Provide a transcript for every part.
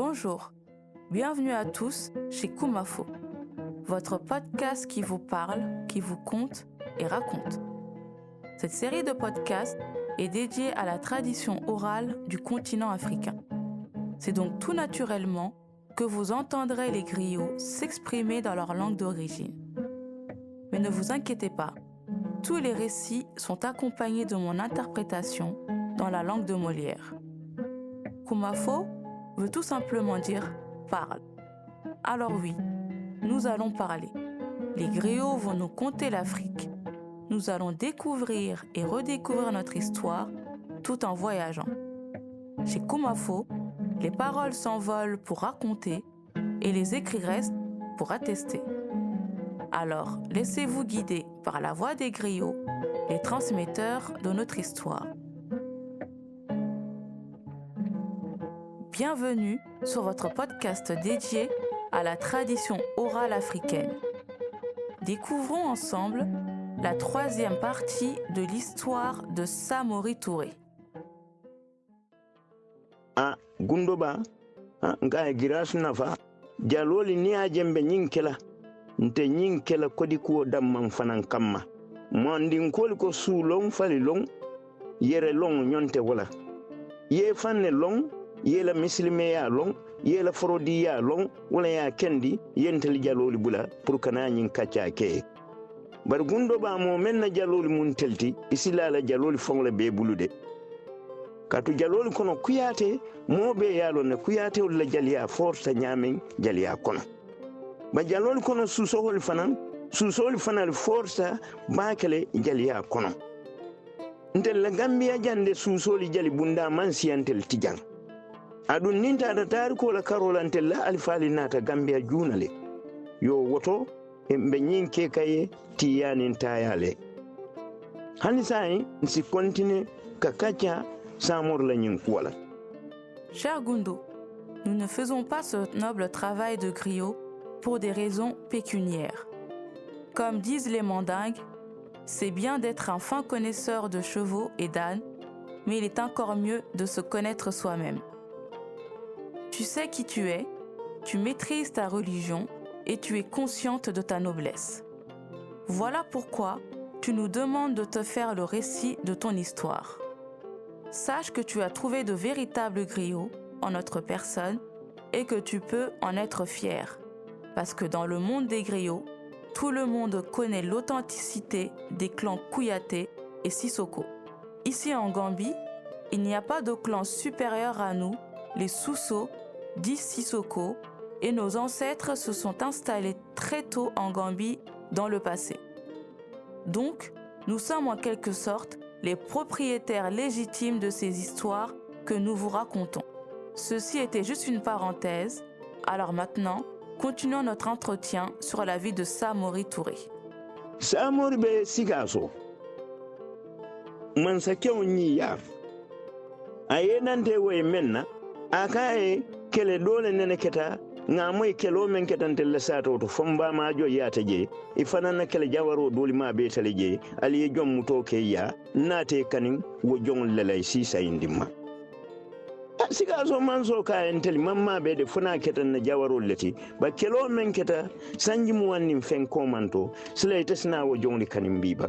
Bonjour, bienvenue à tous chez Kumafo, votre podcast qui vous parle, qui vous conte et raconte. Cette série de podcasts est dédiée à la tradition orale du continent africain. C'est donc tout naturellement que vous entendrez les griots s'exprimer dans leur langue d'origine. Mais ne vous inquiétez pas, tous les récits sont accompagnés de mon interprétation dans la langue de Molière. Kumafo veut tout simplement dire « parle ». Alors oui, nous allons parler. Les griots vont nous conter l'Afrique. Nous allons découvrir et redécouvrir notre histoire tout en voyageant. Chez Kumafo, les paroles s'envolent pour raconter et les écrits restent pour attester. Alors, laissez-vous guider par la voix des griots, les transmetteurs de notre histoire. Bienvenue sur votre podcast dédié à la tradition orale africaine. Découvrons ensemble la troisième partie de l'histoire de Samori Touré. Gundoba nga giras nafa jaloli ni ajembe nyinkela nte nyinkela kodi ko damman fanan kamma mo ndin kol ko su long fali long yere long nyonte wala ye fanne long ye la muslime ya long ye la frodi ya long wala ya kendi yentel jaloli bula pour kana nyin kacha ke bar gundoba mo men na jaloli mun telti isilala jaloli fongle be bulude katu jaloli kono kuyate mobe yalo ne kuyate wala jaliya forta nyamen jaliya kono ba jaloli kono susoli fanan forta bakale jaliya kono ntel la gambia jande susoli jali bunda man siyantel tijang adun ninta da tariko la karolantel la alfali nata gambia junale yo woto be nyinke kaye tiyani tayale hani sai si continue kakacha Samor la nyinkwala. Cher Gundo, nous ne faisons pas ce noble travail de griot pour des raisons pécuniaires. Comme disent les mandingues, c'est bien d'être un fin connaisseur de chevaux et d'ânes, mais il est encore mieux de se connaître soi-même. Tu sais qui tu es, tu maîtrises ta religion et tu es consciente de ta noblesse. Voilà pourquoi tu nous demandes de te faire le récit de ton histoire. Sache que tu as trouvé de véritables griots en notre personne et que tu peux en être fier. Parce que dans le monde des griots, tout le monde connaît l'authenticité des clans Kouyaté et Sissoko. Ici en Gambie, il n'y a pas de clan supérieur à nous, les Sousso, dits Sissoko, et nos ancêtres se sont installés très tôt en Gambie dans le passé. Donc, nous sommes en quelque sorte les propriétaires légitimes de ces histoires que nous vous racontons. Ceci était juste une parenthèse. Alors maintenant, continuons notre entretien sur la vie de Samori Touré. Samori be sigaso man sakyo nyiya ayenante we menna akaye kele dole nene keta ngamoy kelo men ketantel la sato to fomba ma jo yata je ifanana kele jawaro doli ma be tale je ali jom muto ke ya nate kanin wo jong lelay si sayindima siga so man so ka entel mamma be de funa ketan na jawaro leti ba kelo men keta sanji mu wanni fen komanto sile tesna wo jongli kanin biba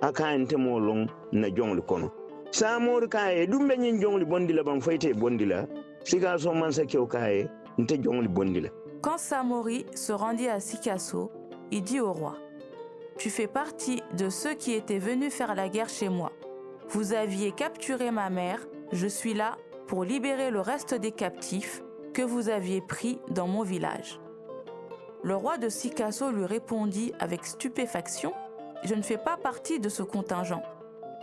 aka ente mo long na jongli kono samor ka e dumbe nyin jongli bondila ban fayte bondila siga so man sa kyo ka e Quand Samori se rendit à Sikasso, il dit au roi « Tu fais partie de ceux qui étaient venus faire la guerre chez moi. Vous aviez capturé ma mère, je suis là pour libérer le reste des captifs que vous aviez pris dans mon village. » Le roi de Sikasso lui répondit avec stupéfaction « Je ne fais pas partie de ce contingent.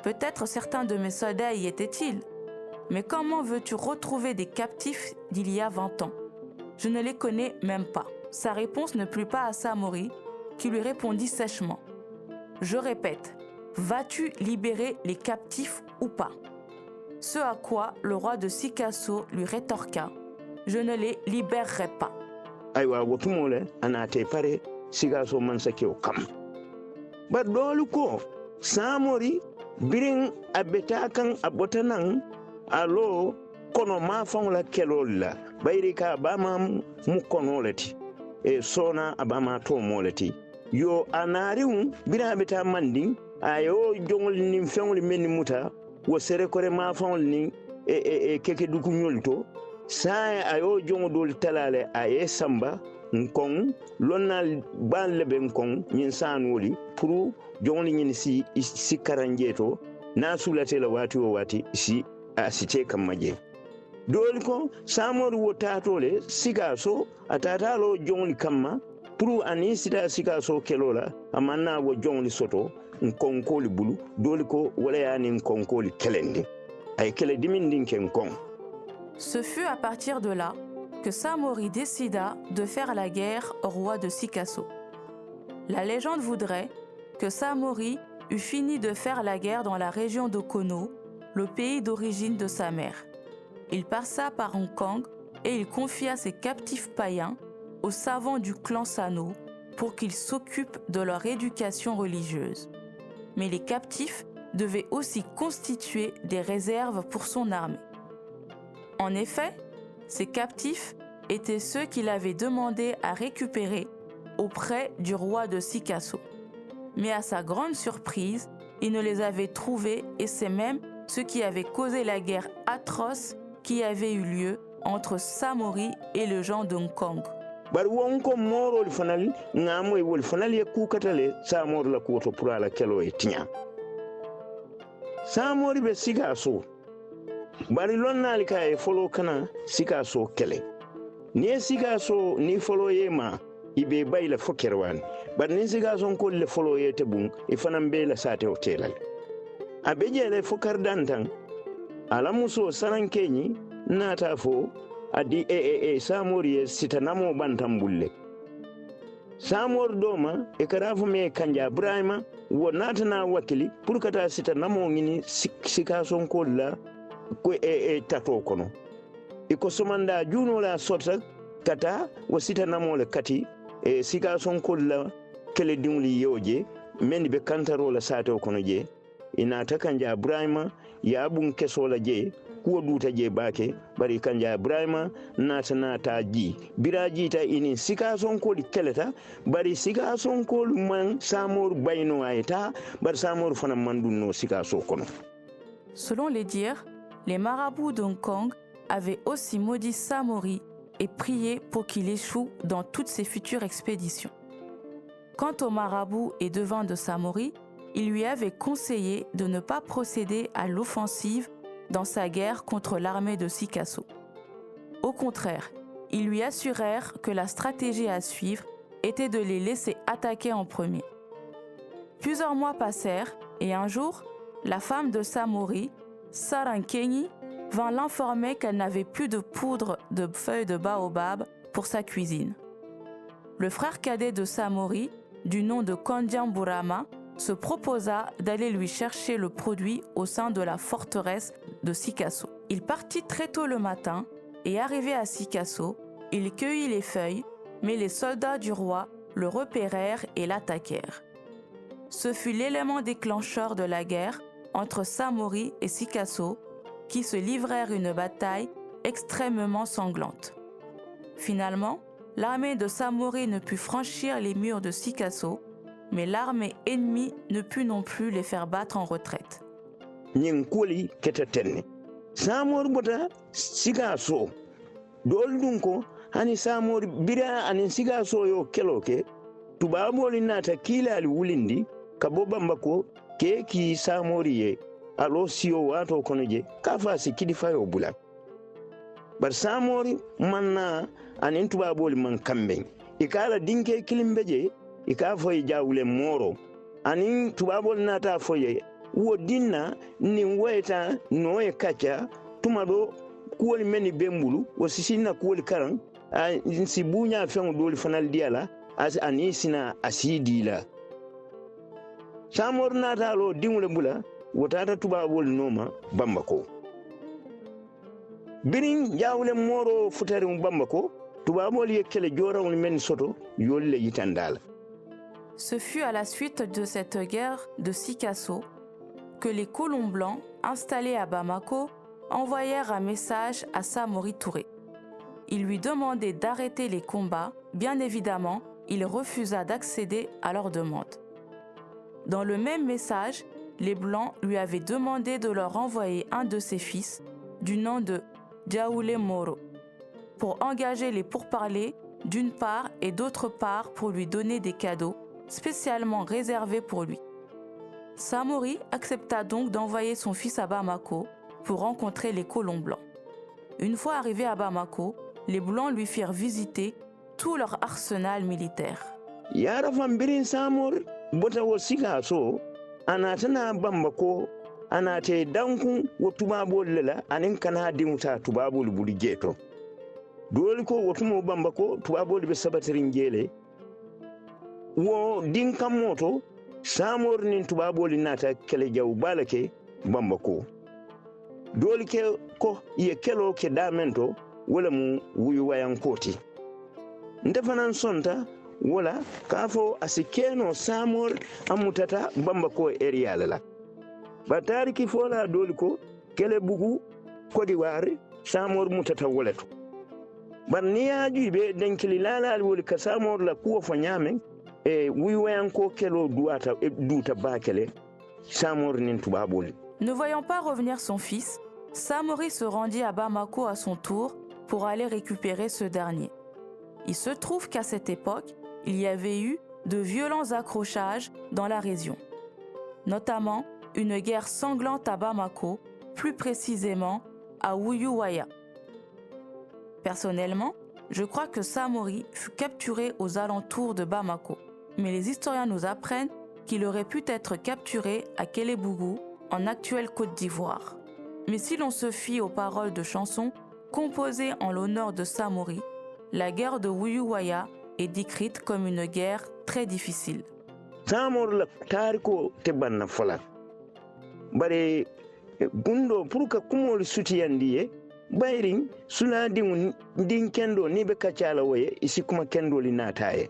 Peut-être certains de mes soldats y étaient-ils. Mais comment veux-tu retrouver des captifs d'il y a 20 ans ? Je ne les connais même pas. » Sa réponse ne plut pas à Samori, qui lui répondit sèchement. « Je répète, vas-tu libérer les captifs ou pas ?» Ce à quoi le roi de Sikasso lui rétorqua. « Je ne les libérerai pas. » Aywa wotumole anate pare Sikasso man sakyo kam. Ba dolu ko Samori biring abeta kan abotanan alo kono ma faŋo la kelol la bayiri ka bama mu kono le ti e sona abama tomo le ti yo anariŋ biraɓe ta mandin ayo joŋol nin feŋol men muta wo sere kore ma faŋol nin keke dukuñol to saye ayo joŋo dol talale aye samba nkon lonnal ban lebe nkon ñin sanoli pour joŋol ñin si karanje to na sulate la wati o wati si asite kamma je doli ko samori wo tatole sikaso atatalo joŋol kamma pour ani sita sikaso kelola amanna wo joŋol soto nkonkoli bulu doli ko wala yani nkonkoli kelendi ay kele dimindin ken kon. Ce fut à partir de là que Samori décida de faire la guerre au roi de Sikasso. La légende voudrait que Samori eut fini de faire la guerre dans la région de Kono, le pays d'origine de sa mère. Il passa par Hong Kong et il confia ses captifs païens aux savants du clan Sano pour qu'ils s'occupent de leur éducation religieuse. Mais les captifs devaient aussi constituer des réserves pour son armée. En effet, ces captifs étaient ceux qu'il avait demandé à récupérer auprès du roi de Sikasso. Mais à sa grande surprise, il ne les avait trouvés et c'est même ce qui avait causé la guerre atroce qui avait eu lieu entre Samori et le gens d'Hong Kong. Bari wonko morol fanal ngamoy wol fanal ye kukatale Samor la kuto pour la kelo e tinya Samori be Sikasso bari lonnali ka e folo kana Sikasso kele ni Sikasso ni folo yema ibe bayla fokerwan bari ni Sikasso ko le folo yete bun e fanam be la sate hotelal abejele fokar dantan ala muso sarankenyi nata fo adi Samori sita namo bantam bulle Samor doma e karafu me kanja Ibrahima wo natana wakili pour kata sita namo ngini Sikasso ko la ko tato kono e ko somanda juno la sota kata wo sita namo le kati Sikasso ko la kele dimli yoje men be kantaro la sato kono je ina ta kanja Ibrahima ya bun keso la je kuwo duta je bake bari kanja Ibrahima nata ji biraji ta ini Sikasso ko di keleta bari Sikasso ko man Samor bayno ayta bar Samor fana mandunno Sikasso kono. Selon les dires, les marabouts d'Hong Kong avaient aussi maudit Samori et prié pour qu'il échoue dans toutes ses futures expéditions. Quant aux marabouts et devins de Samori, ils lui avaient conseillé de ne pas procéder à l'offensive dans sa guerre contre l'armée de Sikasso. Au contraire, ils lui assurèrent que la stratégie à suivre était de les laisser attaquer en premier. Plusieurs mois passèrent et un jour, la femme de Samori, Sarankenyi, vint l'informer qu'elle n'avait plus de poudre de feuilles de baobab pour sa cuisine. Le frère cadet de Samori, du nom de Kondiamburama, se proposa d'aller lui chercher le produit au sein de la forteresse de Sikasso. Il partit très tôt le matin et arrivé à Sikasso, il cueillit les feuilles, mais les soldats du roi le repérèrent et l'attaquèrent. Ce fut l'élément déclencheur de la guerre entre Samori et Sikasso qui se livrèrent une bataille extrêmement sanglante. Finalement, l'armée de Samori ne put franchir les murs de Sikasso, mais l'armée ennemie ne put non plus les faire battre en retraite. Nyinkoli ketetenne Samor bota Sikasso dol dunko hani Samor bira ani Sikasso yo keloke tubaboli nata kilali wulindi kabo bambako ke ki Samori ye alo siyo wato kono je kafa si kidi fayo bula bar Samori manna ani tubaboli man kambe ikala dinke kilimbeje ika foye jawule moro anin tubabol nata foye wo dinna ni weta noye kacha tumado kuwoli meni bembulu wo sisina kuwoli karan si bunya fen doli fanal diala as anisina asidi la Samor nata lo dimule bula wotata tubabol noma bambako birin jawule moro futari bambako tubabol yekkele jorawul men soto yolle yitandala. Ce fut à la suite de cette guerre de Sikasso que les colons blancs installés à Bamako envoyèrent un message à Samori Touré. Ils lui demandaient d'arrêter les combats. Bien évidemment, il refusa d'accéder à leur demande. Dans le même message, les Blancs lui avaient demandé de leur envoyer un de ses fils, du nom de Diaoulé Moro, pour engager les pourparlers d'une part et d'autre part pour lui donner des cadeaux spécialement réservés pour lui. Samori accepta donc d'envoyer son fils à Bamako pour rencontrer les colons blancs. Une fois arrivé à Bamako, les Blancs lui firent visiter tout leur arsenal militaire. Yara fambirin Samor bota wo siga so anatana Bamako anate dankun wo tubabol lela anin kana dimuta tubabol buli jeto dole ko wotumo Bamako tubabol be sabatirin jele wo dinkam moto Samor nin tubabol nata kele jaw balake Bamako dole ke ko ye kelo ke damento wala mu wuyu wayankoti ndefanan sonta wala kafo asikeno Samor amutata Bamako area la batari ki fola doliko kele bugu Côte d'Ivoire Samor mutata woleto barniya jibe denkili lalal wol ka Samor la kuwa fanyame e wiwayanko kelo duata duta bakele Samor nin tubabol. Ne voyant pas revenir son fils, Samori se rendit à Bamako à son tour pour aller récupérer ce dernier. Il se trouve qu'à cette époque, il y avait eu de violents accrochages dans la région, notamment une guerre sanglante à Bamako, plus précisément à Wuyuwaya. Personnellement, je crois que Samori fut capturé aux alentours de Bamako, mais les historiens nous apprennent qu'il aurait pu être capturé à Kélébougou, en actuelle Côte d'Ivoire. Mais si l'on se fie aux paroles de chansons composées en l'honneur de Samori, la guerre de Wuyuwaya est décrite comme une guerre très difficile. Samor la tariko te banna fola bare gundo puruka kumol sutiyandiye bayrin sula din kendo ni be kacala waye isi kuma kendo li nataye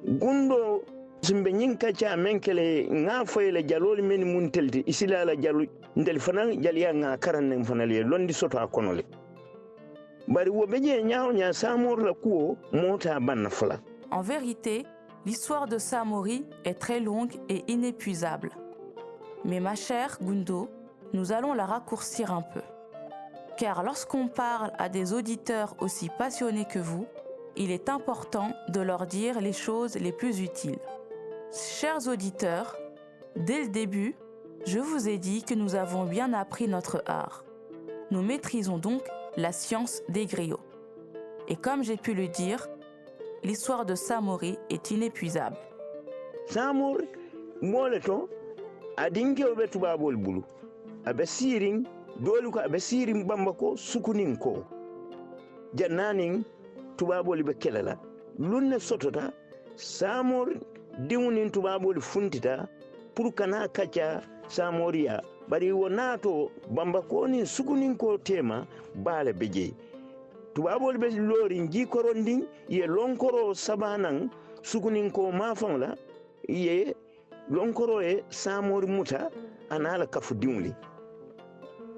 gundo simbe nyin kaca menkele nga foyle jalol men muntelti isilala jalu ndel fanan jaliya nga karan fanale londi soto akonole bari wo beje nyaaw nya Samor la kuo mota banna fola. En vérité, l'histoire de Samori est très longue et inépuisable. Mais ma chère Gundo, nous allons la raccourcir un peu. Car lorsqu'on parle à des auditeurs aussi passionnés que vous, il est important de leur dire les choses les plus utiles. Chers auditeurs, dès le début, je vous ai dit que nous avons bien appris notre art. Nous maîtrisons donc la science des griots. Et comme j'ai pu le dire, l'histoire de Samori est inépuisable. Samor moleto adinge obe tubabol bulu abe siring dolu ko abe siring Bamako sukunin ko jannanin tubabol be kelala lunne sotota Samor diwnin tubabol funtita pour kana kacha Samoria bari wonato Bamako ni sukunin ko tema bale beje tubabol be lorin jikorondin ye lonkoro sabanan sukunin ko mafan ye lonkoro e Samor muta anala kafu diwli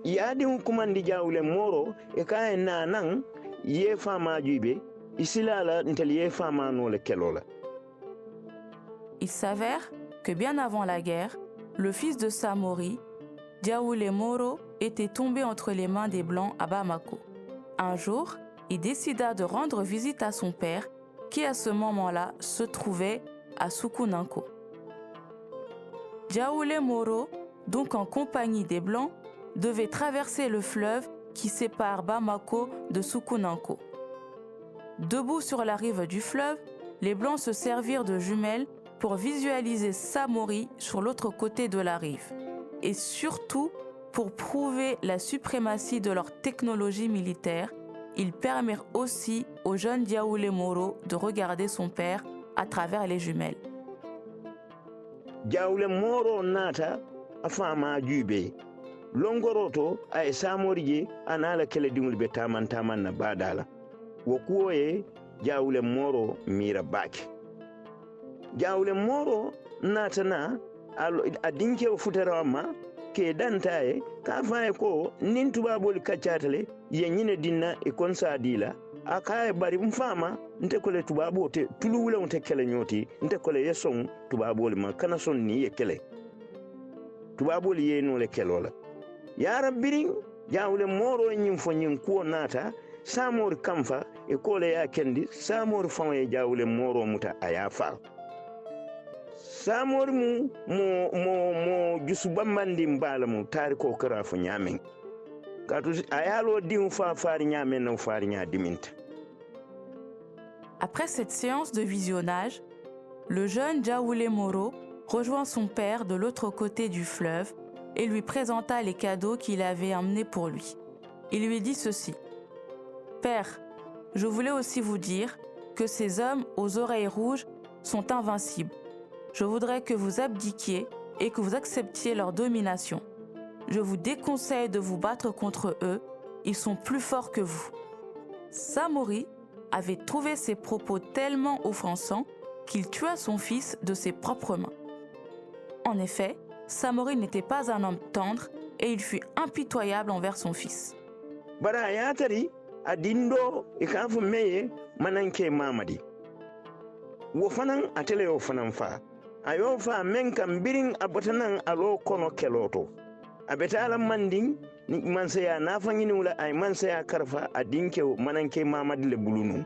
yadin kumandi jawle moro e kay nanan ye fama jube isilala ntel ye fama no le kelola. Il s'avère que bien avant la guerre, le fils de Samori, Diaoulé Moro, était tombé entre les mains des Blancs à Bamako. Un jour, il décida de rendre visite à son père, qui à ce moment-là se trouvait à Sukunanko. Diaoulé Moro, donc en compagnie des Blancs, devait traverser le fleuve qui sépare Bamako de Sukunanko. Debout sur la rive du fleuve, les Blancs se servirent de jumelles pour visualiser Samori sur l'autre côté de la rive, et surtout pour prouver la suprématie de leur technologie militaire. Ils permirent aussi au jeune Diaoulé Moro de regarder son père à travers les jumelles. Diaoulé Moro nata afama jube longoroto ay Samori anala kele dingul be taman na badala wokuoye Diaoulé Moro mira baki Diaoulé Moro nata na adinke futara ma ke danta e ka fa e ko nin tubabol kaccatale ye ñine dinna e kon sa dila aka e bari mfama nte kole tubabo te tuluwule on te kele ñoti nte kole yeson tubabol ma kana son ni ye kele tubabol ye no le kelola ya rabbirin jawle moro ñim fo ñin ko nata samor kamfa e kole ya kendi samor fon e jawle moro muta aya fa samor mo jusu bambandi mbala mu tari ko kara fo nyamen katu ayalo dim fa fari nyamen no fari nya diminta. Après cette séance de visionnage, le jeune Jaoulé Moro rejoint son père de l'autre côté du fleuve et lui présenta les cadeaux qu'il avait emmenés pour lui. Il lui dit ceci: « Père, je voulais aussi vous dire que ces hommes aux oreilles rouges sont invincibles. Je voudrais que vous abdiquiez et que vous acceptiez leur domination. Je vous déconseille de vous battre contre eux, ils sont plus forts que vous. » Samori avait trouvé ces propos tellement offensants qu'il tua son fils de ses propres mains. En effet, Samori n'était pas un homme tendre et il fut impitoyable envers son fils. Bara yatari adindo ikafu meye mananke mamadi. Wo fanan atele yo fanan fa. Ayo fa men kam birin abotanan alo kono keloto. Abetala manding ni mansaya na fangini wala ay mansaya karfa adinke mananke mamadi le bulunu.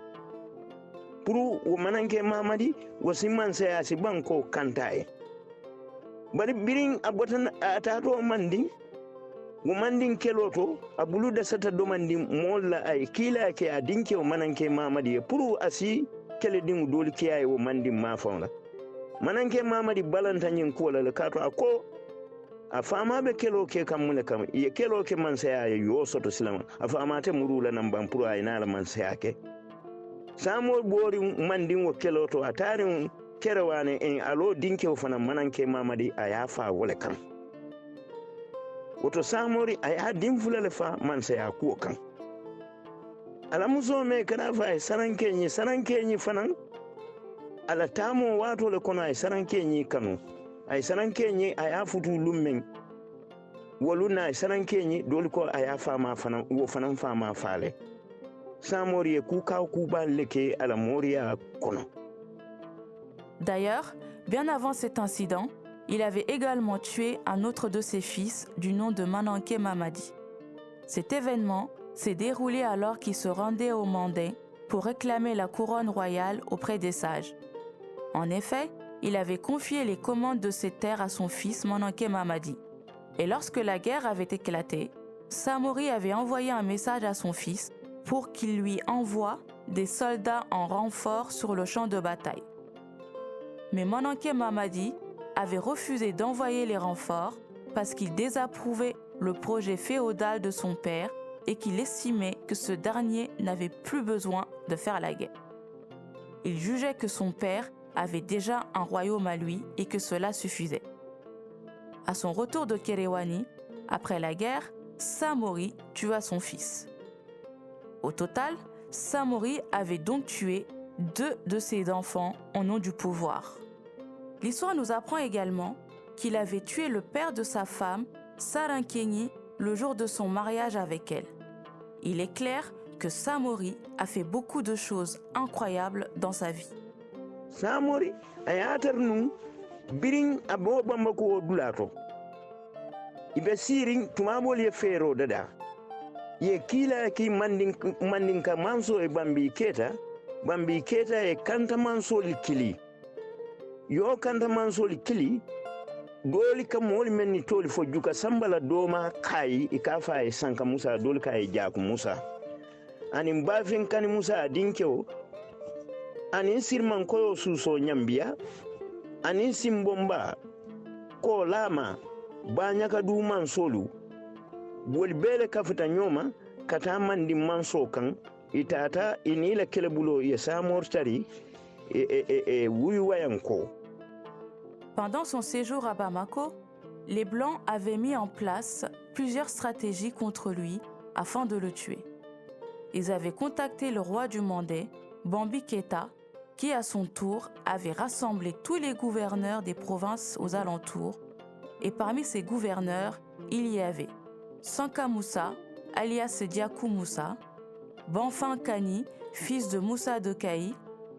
Puru wo mananke mamadi wo simansaya si banko kantaye. Bari birin abotan atato manding wo manding keloto abulu da sata do manding molla ay kila ke adinke wo mananke mamadi puru asi kele dingu doli kiyaye wo manding ma fauna. Mananke mamadi balanta nyin kola le kato ako afama be kelo ke kam mune kam ye kelo ke man saya yo soto silama afama te murula nan ban puru ay nala man saya ke samo bori mandin wo kelo to atari kerewane en alo dinke wo fana mananke mamadi aya fa wole kam woto samori aya dim fulale fa man saya ko kan ala muso me kana fa saranke ni fanan ala tamo wato le kono ay saranke ni kanu ay saranke ni aya futu lummen woluna ay saranke ni dol ko aya fama fanan wo fanan fama fale samori ku ka ku ba leke ala moria kono. D'ailleurs, bien avant cet incident, il avait également tué un autre de ses fils du nom de Mananké Mamadi. Cet événement s'est déroulé alors qu'il se rendait au Mandé pour réclamer la couronne royale auprès des sages. En effet, il avait confié les commandes de ses terres à son fils Mananké Mamadi. Et lorsque la guerre avait éclaté, Samori avait envoyé un message à son fils pour qu'il lui envoie des soldats en renfort sur le champ de bataille. Mais Mananké Mamadi avait refusé d'envoyer les renforts parce qu'il désapprouvait le projet féodal de son père et qu'il estimait que ce dernier n'avait plus besoin de faire la guerre. Il jugeait que son père avait déjà un royaume à lui et que cela suffisait. À son retour de Kerewani, après la guerre, Samori tua son fils. Au total, Samori avait donc tué 2 de ses enfants au nom du pouvoir. L'histoire nous apprend également qu'il avait tué le père de sa femme, Sarankenyi, le jour de son mariage avec elle. Il est clair que Samori a fait beaucoup de choses incroyables dans sa vie. Samori ayatarnu birin abo bambako dulato ibe sirin tumabol ye fero dada ye kila ki mandin ka manso e bambi keta e kanta manso kili yo kanta manso kili doli ka mol menni toli fo juka sambala doma kai e kafa e sanka musa doli kai jaku musa ani mbafin kan musa dinkewo ani sirman koyo suso nyambia ani simbomba ko lama banyaka du mansolu bol bele kafuta nyoma kata mandi manso kan itata inila kelebulo ya samortari wuyu wayanko. Pendant son séjour à Bamako, les Blancs avaient mis en place plusieurs stratégies contre lui afin de le tuer. Ils avaient contacté le roi du Mandé, Bambi Keita, qui à son tour avait rassemblé tous les gouverneurs des provinces aux alentours et parmi ses gouverneurs, il y avait Sanka Moussa, alias Diakou Moussa, Banfan Kani, fils de Moussa de Kaï,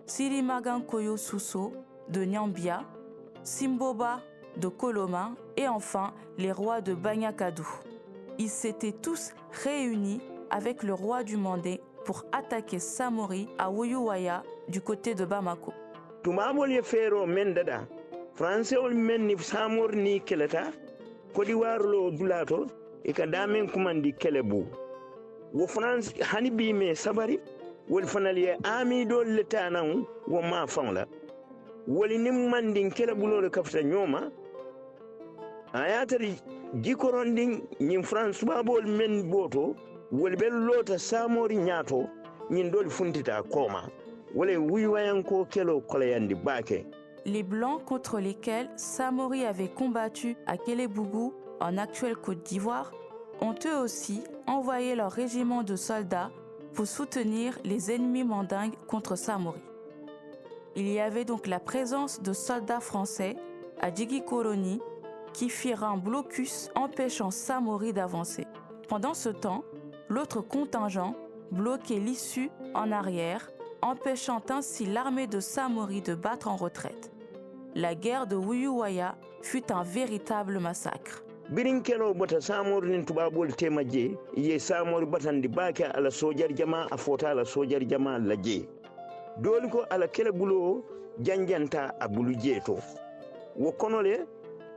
Sirimagan Koyo Sousso de Nyambia, Simboba de Koloma et enfin les rois de Banyakadou. Ils s'étaient tous réunis avec le roi du Mandé pour attaquer Samori à Wuyuwaya du côté de Bamako. Tumabol ye fero men dada français ol men ni samor ni keleta kodi warlo dulato e ka damen kumandi kelebu wo france hani bi me sabari wol fanal ye ami do letanan wo ma fawla woli nim mandin kelebulo de kafta nyoma ayatari jikorondin nyim france babol men boto wol bel lota samori nyato nyin dol funtita koma wole wuywayanko kelo kolayandi bake. Les Blancs contre lesquels Samori avait combattu à Kélebougou, en actuelle Côte d'Ivoire, ont eux aussi envoyé leur régiment de soldats pour soutenir les ennemis mandingues contre Samori. Il y avait donc la présence de soldats français à Djigikoroni qui firent un blocus empêchant Samori d'avancer. Pendant ce temps, l'autre contingent bloquait l'issue en arrière, empêchant ainsi l'armée de Samori de battre en retraite. La guerre de Wuyuwaya fut un véritable massacre. Birinkelo bota samori nin tubabol temaje ye samori batandi bake ala sojar jama afota ala sojar jama laje doli ko ala kele bulo janjanta abulu jeto wo konole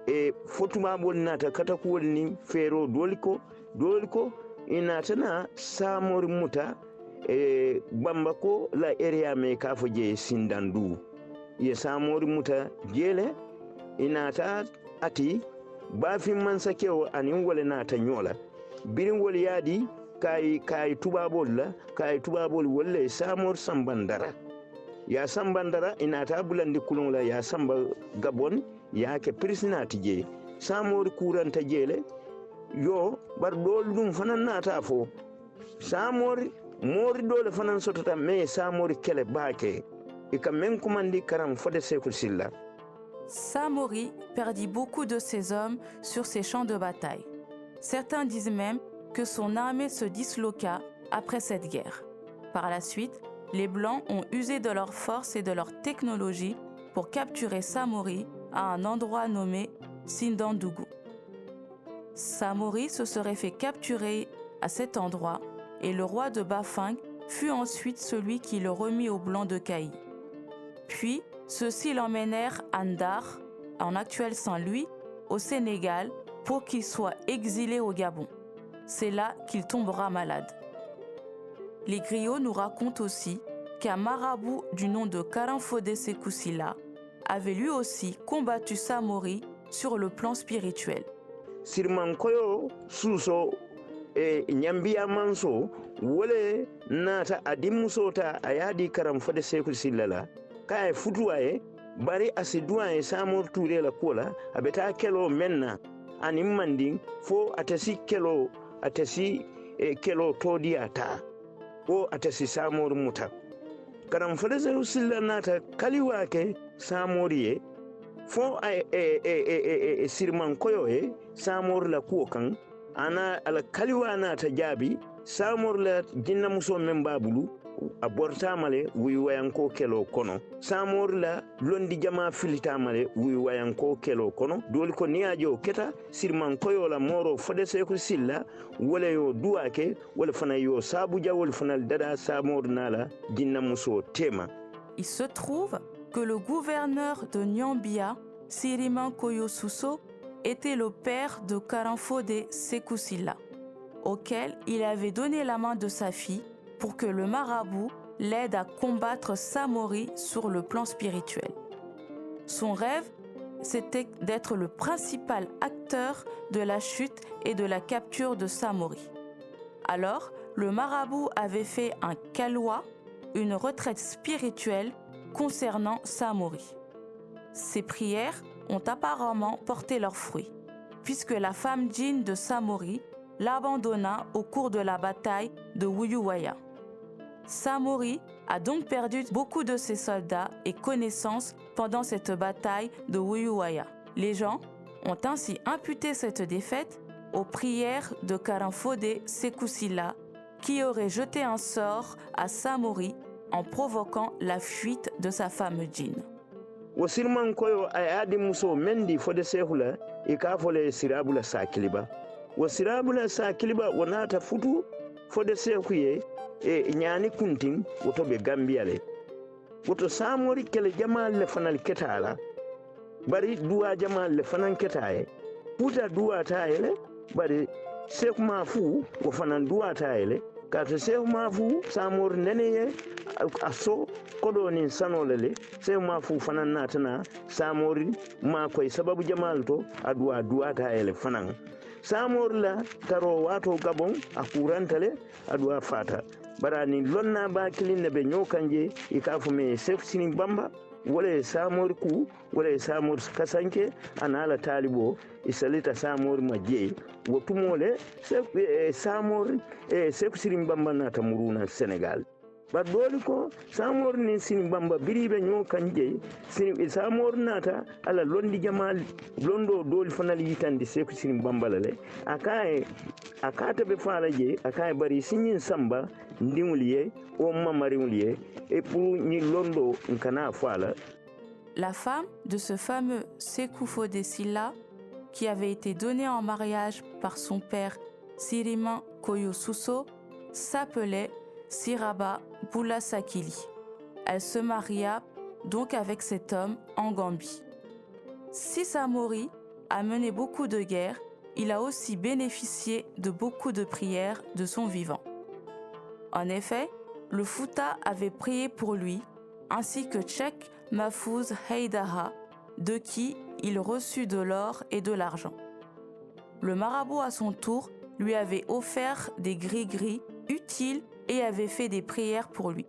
e fotuma nata katakuwol ni fero doli ko inata na samori muta e bambako la area me kafo je sindandu ye samori muta jele inata ati bafin mansa kewo anin wala nata nyola birin wal yadi kai tubabol la kai tubabol wala samor sambandara ya sambandara inata bulandi kulun la ya samba gabon ya ke prisonati je samor kuranta jele yo bar dol dum fanan nata fo samor mori dole fanan sotota me samori kele bake e kam men kumandi karam fode sekul silla. Samori perdit beaucoup de ses hommes sur ces champs de bataille. Certains disent même que son armée se disloqua après cette guerre. Par la suite, les Blancs ont usé de leur force et de leur technologie pour capturer Samori à un endroit nommé Sindandougou. Samori se serait fait capturer à cet endroit et le roi de Bafing fut ensuite celui qui le remit aux Blancs de Kaï. Puis, ceux-ci l'emmenèrent à Ndar, en actuel Saint-Louis, au Sénégal, pour qu'il soit exilé au Gabon. C'est là qu'il tombera malade. Les griots nous racontent aussi qu'un marabout du nom de Karamfodé Sékou Sylla avait lui aussi combattu Samori sur le plan spirituel. Sirmankoyo suso e nyambia manso wole nata adimusota ayadi Karamfodé Sékou Sylla la kay futuwaye bari asiduwaye samor ture la kola abeta kelo menna ani manding fo atasi kelo todiata o atasi samor muta Karamfodé Sékou Sylla nata kaliwake samoriye fo sirman koyo samor la kuokan ana ala kaliwa nata jabi samor la jinna muso men babulu abortamale wuywayanko kelo kono samor la londi jama filitamale wuywayanko kelo kono doli ko niajo keta sirman koyo la moro Fodé Sékou Sylla wala yo duwake wala fana yo sabuja wala fana dada samor nala jinna muso tema. Il se trouve que le gouverneur de Nyambia, Siriman Koyo Sousso, était le père de Karamfodé Sékou Sylla, auquel il avait donné la main de sa fille pour que le marabout l'aide à combattre Samori sur le plan spirituel. Son rêve, c'était d'être le principal acteur de la chute et de la capture de Samori. Alors, le marabout avait fait un kaloua, une retraite spirituelle concernant Samori. Ces prières ont apparemment porté leurs fruits, puisque la femme djinn de Samori l'abandonna au cours de la bataille de Wuyuwaya. Samori a donc perdu beaucoup de ses soldats et connaissances pendant cette bataille de Wuyuwaya. Les gens ont ainsi imputé cette défaite aux prières de Karamfodé Sékou Sylla, qui aurait jeté un sort à Samori en provoquant la fuite de sa femme Jean. Wasilman koyo ayadi muso mendi fode sehula ikafole sirabula sakiliba. Wasirabula sakiliba wanata futu fode sehuye nyani kunting wotobe Gambiale. Woto Samori kele jamal le fanal ketala. Bari duwa jamal le fanan ketaye. Puta duwa taele bari Sekou Mafu wo fanan duwa taele. Kata Sekou Mafu Samori neneye aso kodo ni sanolele Sekou Mafu fanan natana Samori ma koy sababu jamal to adwa duwa taele fanan. Samori la taro wato Gabon akurantale adwa fata. Barani lonna ba kilin be nyokanje ikafu me Sekou Sini Bamba wala Samori ku wala Samori kasanke anala talibo isalita Samori maje wotumole Samori Sekou Sini Bamba nata muruna Senegal ba doli ko Samori ni Sini Bamba biribe nyokanje Samori nata ala londi jamal londo doli fanal yitandi Sekou Sini Bamba lale akata be falaje akaye bari sinyin samba ndinguliye o mamariuliye et pour ni londo nkana fala. La femme de ce fameux Sékou Fodé Sylla, qui avait été donnée en mariage par son père Siriman Koyo Suso, s'appelait Siraba Boula Sakili. Elle se maria donc avec cet homme en Gambie. Si Samori a mené beaucoup de guerres, il a aussi bénéficié de beaucoup de prières de son vivant. En effet, le Fouta avait prié pour lui, ainsi que Cheikh Mahfouz Haïdara, de qui il reçut de l'or et de l'argent. Le marabout, à son tour, lui avait offert des gris-gris utiles et avait fait des prières pour lui.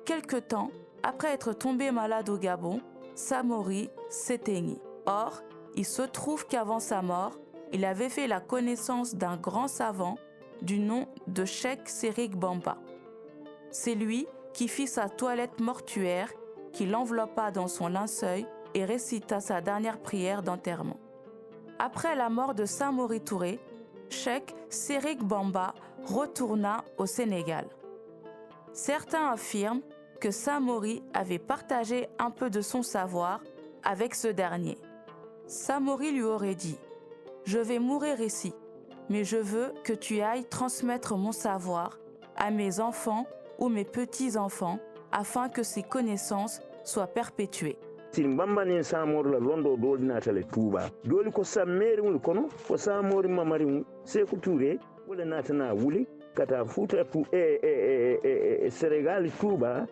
Quelque temps après être tombé malade au Gabon, Samori s'éteignit. Or, il se trouve qu'avant sa mort, il avait fait la connaissance d'un grand savant du nom de Cheikh Sérik Bamba. C'est lui qui fit sa toilette mortuaire, qui l'enveloppa dans son linceul et récita sa dernière prière d'enterrement. Après la mort de Samori Touré, Cheikh Sérik Bamba retourna au Sénégal. Certains affirment que Samori avait partagé un peu de son savoir avec ce dernier. Samori lui aurait dit « Je vais mourir ici, mais je veux que tu ailles transmettre mon savoir à mes enfants ou mes petits-enfants afin que ces connaissances soient perpétuées. » Sini Bamba ni Samori la londo doli natale Touba. Doli ko sammeri wul kono ko Samori mamari Sékou Touré wala natana wuli kata futa tu Sénégal Touba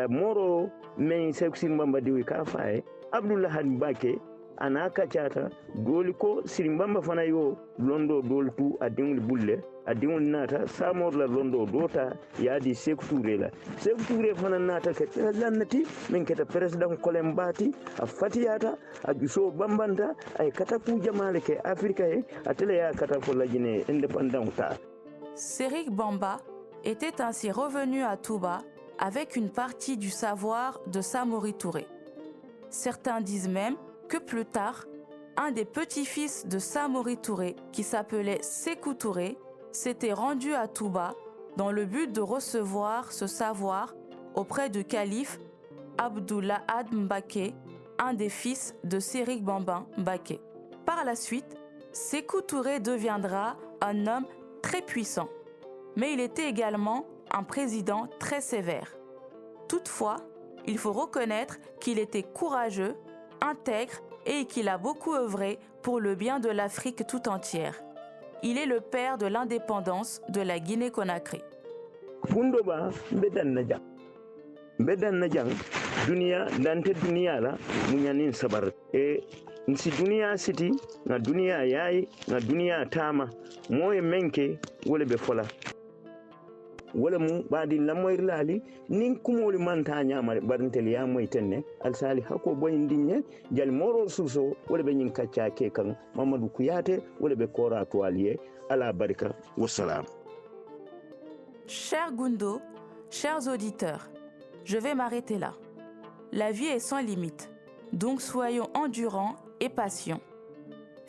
moro men Sékou Sini Bamba diwi ka faye Abdoulaye Hadi Mbacké ana kacata doli ko Sini Bamba fana yo londo doli tu adingul bulle adingul nata Samori la londo dota yadi Sékou Touré la Sékou Touré fana nata ke lannati min keta president Kolembati a fatiyata a juso bambanta ay kata ku jamale ke Afrika e atele ya kata ko lajine indépendant ta. Sérik Bamba était ainsi revenu à Touba avec une partie du savoir de Samori Touré. Certains disent même que plus tard, un des petits-fils de Samori Touré, qui s'appelait Sékou Touré, s'était rendu à Touba dans le but de recevoir ce savoir auprès du calife Abdoulaye Had Mbacké, un des fils de Sérik Bamba Mbacké. Par la suite, Sékou Touré deviendra un homme très puissant, mais il était également un président très sévère. Toutefois, il faut reconnaître qu'il était courageux, intègre et qu'il a beaucoup œuvré pour le bien de l'Afrique tout entière. Il est le père de l'indépendance de la Guinée-Conakry. Fundoba mbedan najang dunia dante dunia la munyanin sabar e nsi dunia siti na dunia yayi na dunia tama moye menke wole be fola wala mu badi lamoyr lali nin kumoli manta nyama barntel ya moy tenne al sali hako boyindinye jal moro suso wala be nyin kacca ke kan Mamadou Kouyaté wala be Kora Toalier ala barika wassalam. Cher Gundo, chers auditeurs, je vais m'arrêter là. La vie est sans limite, donc soyons endurants et patients.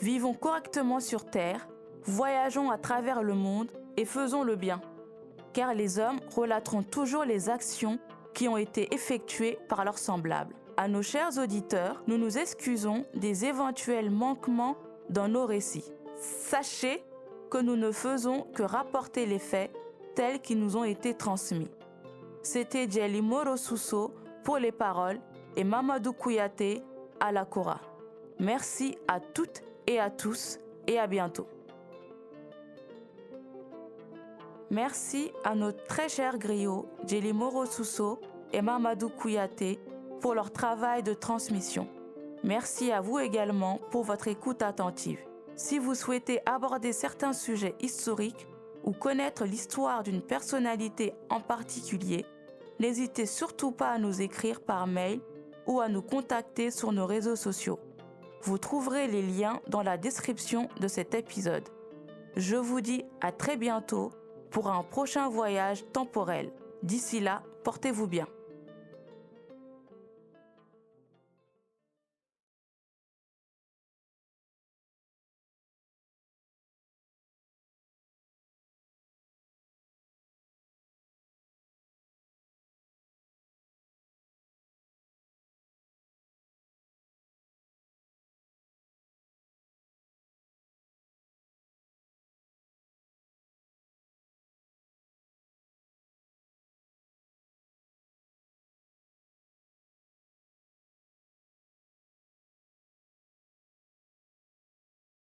Vivons correctement sur Terre, voyageons à travers le monde et faisons le bien. Car les hommes relateront toujours les actions qui ont été effectuées par leurs semblables. À nos chers auditeurs, nous nous excusons des éventuels manquements dans nos récits. Sachez que nous ne faisons que rapporter les faits tels qu'ils nous ont été transmis. C'était Djeli Moro Sousso pour les paroles et Mamadou Kouyaté à la Kora. Merci à toutes et à tous et à bientôt. Merci à nos très chers griots Djeli Moro Sousso et Mamadou Kouyaté pour leur travail de transmission. Merci à vous également pour votre écoute attentive. Si vous souhaitez aborder certains sujets historiques ou connaître l'histoire d'une personnalité en particulier, n'hésitez surtout pas à nous écrire par mail ou à nous contacter sur nos réseaux sociaux. Vous trouverez les liens dans la description de cet épisode. Je vous dis à très bientôt pour un prochain voyage temporel. D'ici là, portez-vous bien.